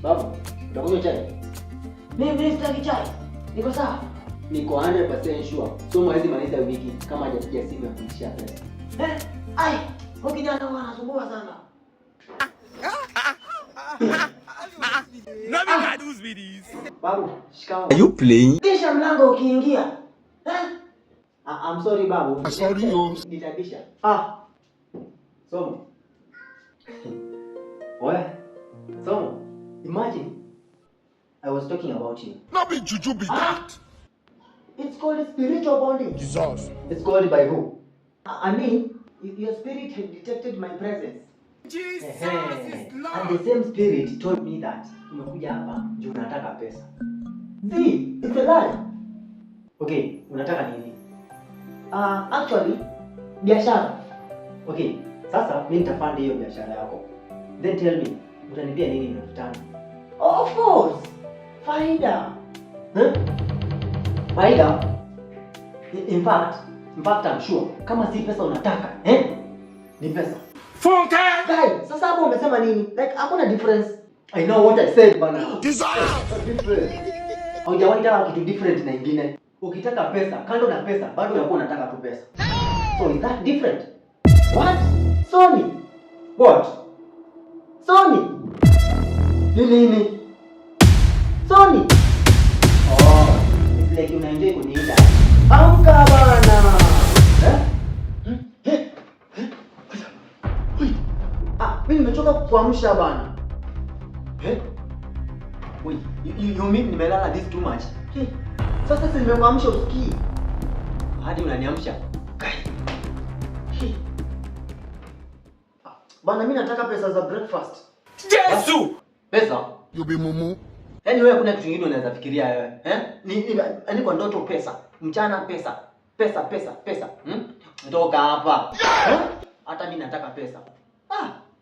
Babu, utakunywa chai? Mimi sitaki chai. Niko sawa. Niko 100% sure. Somo hizi maliza wiki kama hajapiga simu ya kunishia pesa. Ai, huyu kijana anasumbua sana. Babu, shikamoo. Are you playing? Kisha mlango ukiingia. I'm sorry babu. Sorry yo. Nitabisha. Somo. Somo. Imagine I was talking about you. Not be juju be that. It's called spiritual bonding. Jesus. It's called by who? I mean, your spirit had detected my presence. Jesus is And Lord. the same spirit told me that umekuja hapa juu unataka pesa. See, it's a lie. Okay, unataka nini? Actually, biashara. Okay, sasa mimi nitafund hiyo biashara yako. Then tell me, utanipia nini in return? Of course. Faida. Faida? In fact, I'm sure kama si pesa unataka, ni pesa. Funke. Guy, sasa hapo umesema nini? Like hakuna difference. I know what I said bana. Different. Haujawahi taka kitu different na ingine. Ukitaka pesa, kando na pesa, bado unakuwa unataka tu pesa. So is that different? What? Sony. What? Sony. Nini? Sony. Oh, it's like unaenjoy kuniita. Amka bana. Mimi nimechoka kukuamsha bana. Wait, you mean nimelala this too much? Sasa si nimekuamsha usikii. Hadi unaniamsha. Bana mimi nataka pesa za breakfast. Yesu. Pesa? You be mumu. Yaani wewe kuna kitu kingine unaweza fikiria wewe, Ni kwa ndoto pesa, mchana pesa. Pesa. Toka hapa. Hata mimi nataka pesa.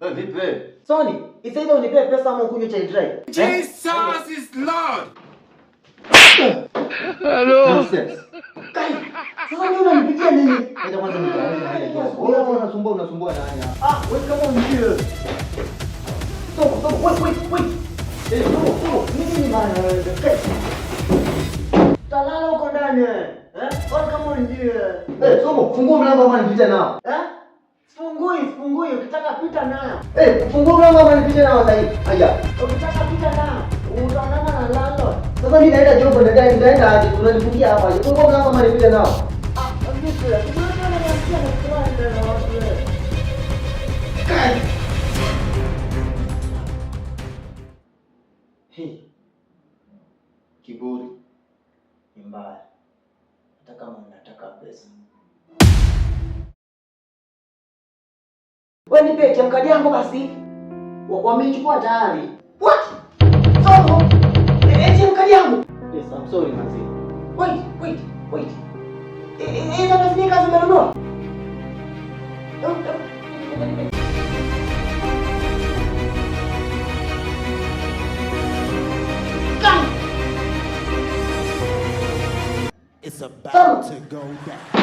Wewe vipi wewe? Sony, it's either unipe pesa ama ukunywe chai dry. Jesus is Lord. Hello. Kai, sasa mimi unanipigia nini? Ngoja kwanza nikaanze haya kiasi. Wewe unasumbua nani hapa? Wewe kama unijue. Stop, wait. Nini bana wewe? Talala huko ndani. Wewe kama unijue. Somo, fungua mlango ama nipite nao. Fungui, ukitaka pita nayo. Fungua mlango ama nipite nao sasa hivi. Haya. Ukitaka pita nayo, utaonana na landlord. Sasa mimi naenda job nitaenda aje? Unanifungia hapa. Fungua mlango ama nipite nao. Kiburi ni mbaya. Hata kama unataka pesa. Wewe nipe ATM card yangu basi. Wameichukua tayari. What? Somo. ATM card yangu. Yes, I'm sorry manzi. Wait. Hizo ndo sneakers umenunua? It's about to go down.